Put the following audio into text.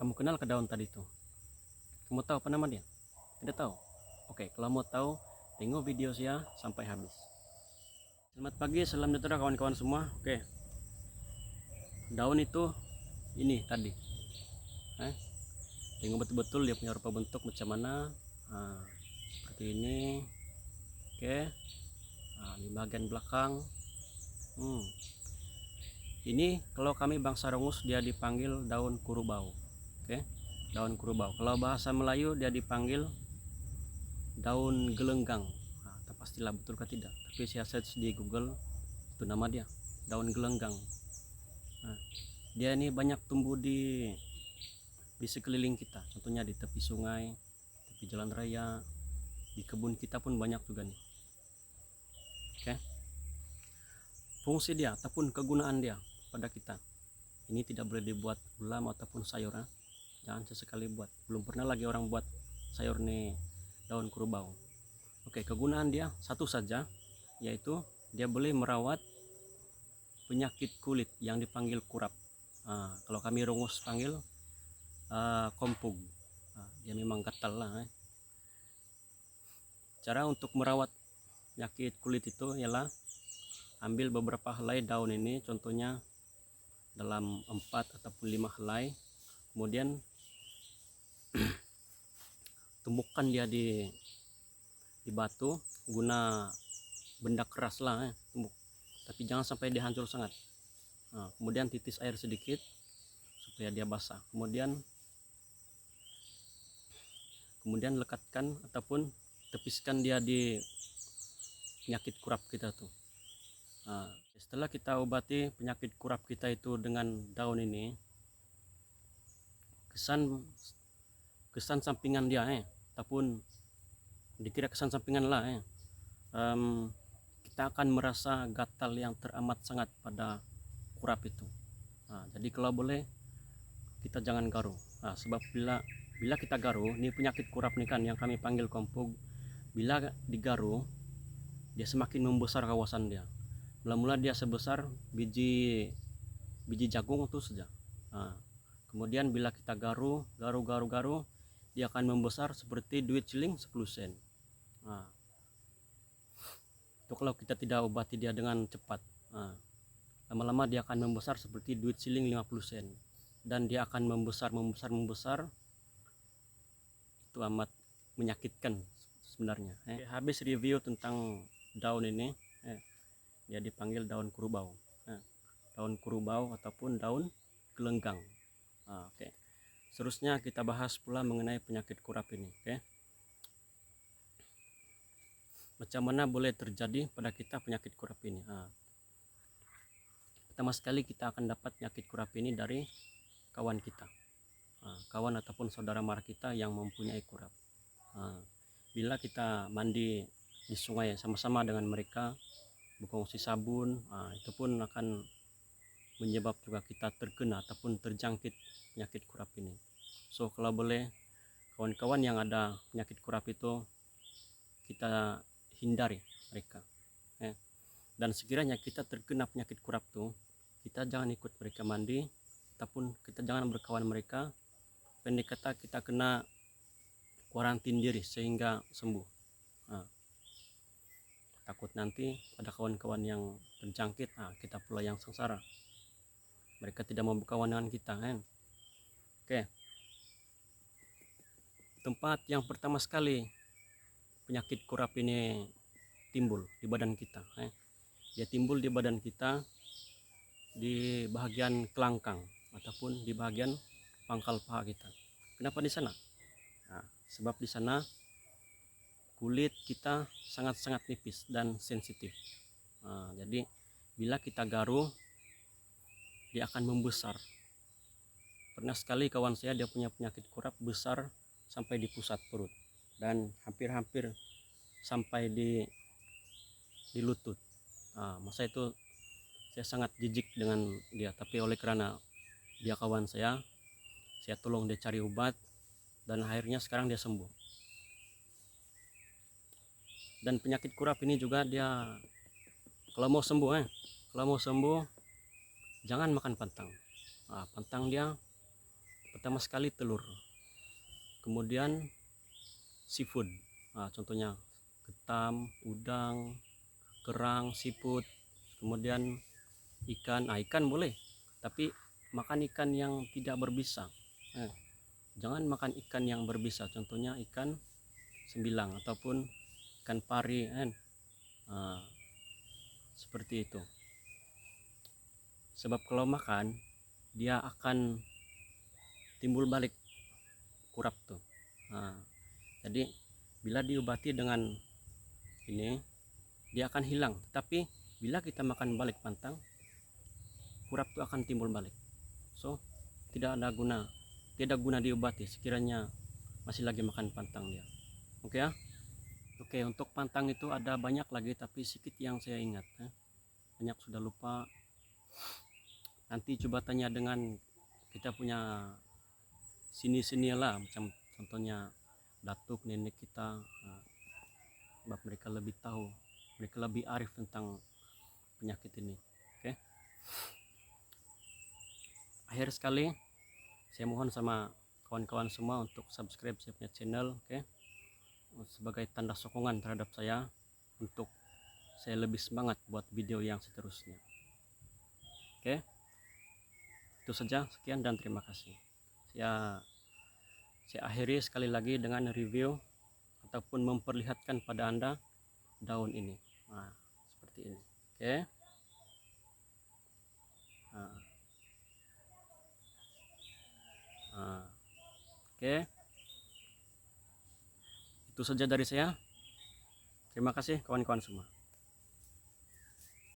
Kamu kenal ke daun tadi itu? Kamu tahu apa nama dia? Tidak tahu? Oke, kalau mau tahu, tengok video saya sampai habis. Selamat pagi, salam sejahtera kawan-kawan semua. Oke, daun itu ini tadi. Tengok betul-betul dia punya rupa bentuk macam mana. Seperti ini. Oke, di bagian belakang. Ini kalau kami bangsa Rongus dia dipanggil daun kurubau. Oke, daun kurubau. Kalau bahasa Melayu dia dipanggil daun gelenggang. Tak pastilah betul atau tidak, tapi saya search di Google itu nama dia, daun gelenggang. Dia ini banyak tumbuh di sekeliling kita, contohnya di tepi sungai, tepi jalan raya, di kebun kita pun banyak juga nih. Oke, fungsi dia ataupun kegunaan dia pada kita ini tidak boleh dibuat ulam ataupun sayur. Jangan sesekali buat, belum pernah lagi orang buat sayur nih daun kurubau. Oke, kegunaan dia satu saja, yaitu dia boleh merawat penyakit kulit yang dipanggil kurap. Kalau kami Rongus panggil kompug. Dia memang gatal lah. Cara untuk merawat penyakit kulit itu ialah ambil beberapa helai daun ini, contohnya dalam 4 ataupun 5 helai, kemudian tumbuhkan dia di batu guna benda keras lah, tumbuk, tapi jangan sampai dia hancur sangat. Kemudian titis air sedikit supaya dia basah, kemudian lekatkan ataupun tepiskan dia di penyakit kurap kita tuh. Setelah kita obati penyakit kurap kita itu dengan daun ini, kesan sampingan dia ataupun dikira kesan sampingan lah kita akan merasa gatal yang teramat sangat pada kurap itu. Jadi kalau boleh kita jangan garu, sebab bila kita garu, ini penyakit kurap nih kan yang kami panggil kompug. Bila digaru dia semakin membesar kawasan dia, mula-mula dia sebesar biji jagung itu saja. Kemudian bila kita garu, dia akan membesar seperti duit shilling 10 sen. Itu kalau kita tidak obati dia dengan cepat. Lama-lama dia akan membesar seperti duit shilling 50 sen, dan dia akan membesar. Itu amat menyakitkan sebenarnya. Habis review tentang daun ini, dia dipanggil daun kurubau. Daun kurubau ataupun daun gelenggang. Oke. Seterusnya kita bahas pula mengenai penyakit kurap ini. Macam mana boleh terjadi pada kita penyakit kurap ini? Pertama sekali kita akan dapat penyakit kurap ini dari kawan kita, kawan ataupun saudara mara kita yang mempunyai kurap. Bila kita mandi di sungai sama-sama dengan mereka, berkongsi sabun, itu pun akan menyebab juga kita terkena ataupun terjangkit penyakit kurap ini. So kalau boleh kawan-kawan yang ada penyakit kurap itu kita hindari mereka. Dan sekiranya kita terkena penyakit kurap tuh, kita jangan ikut mereka mandi ataupun kita jangan berkawan mereka. Pendek kata, kita kena kuarantin diri sehingga sembuh. Takut nanti ada kawan-kawan yang terjangkit, kita pula yang sengsara. Mereka tidak mau berkawan dengan kita Oke. Tempat yang pertama sekali penyakit kurap ini timbul di badan kita. Dia timbul di badan kita di bagian kelangkang ataupun di bagian pangkal paha kita. Kenapa di sana? Sebab di sana kulit kita sangat-sangat nipis dan sensitif. Jadi bila kita garu, dia akan membesar. Pernah sekali kawan saya, dia punya penyakit kurap besar sampai di pusat perut dan hampir sampai di lutut. Masa itu saya sangat jijik dengan dia, tapi oleh karena dia kawan saya tolong dia cari obat dan akhirnya sekarang dia sembuh. Dan penyakit kurap ini juga dia kalau mau sembuh jangan makan pantang. Pantang dia Pertama sekali telur, kemudian seafood. Nah, contohnya ketam, udang, kerang, siput, kemudian ikan. Ikan boleh, tapi makan ikan yang tidak berbisa. Jangan makan ikan yang berbisa, contohnya ikan sembilang ataupun ikan pari seperti itu. Sebab kalau makan dia akan timbul balik kurap tuh. Jadi bila diobati dengan ini dia akan hilang, tapi bila kita makan balik pantang, kurap itu akan timbul balik. So tidak ada guna diobati sekiranya masih lagi makan pantang dia. Oke ya. Oke, untuk pantang itu ada banyak lagi, tapi sedikit yang saya ingat. Banyak sudah lupa. Nanti coba tanya dengan kita punya sini lah, macam contohnya datuk nenek kita, sebab mereka lebih tahu, mereka lebih arif tentang penyakit ini. Oke. Akhir sekali saya mohon sama kawan-kawan semua untuk subscribe saya punya channel, oke, sebagai tanda sokongan terhadap saya untuk saya lebih semangat buat video yang seterusnya. Oke, itu saja, sekian dan terima kasih. Saya akhiri sekali lagi dengan review ataupun memperlihatkan pada Anda daun ini. Nah, seperti ini. Oke. Oke. Itu saja dari saya. Terima kasih kawan-kawan semua.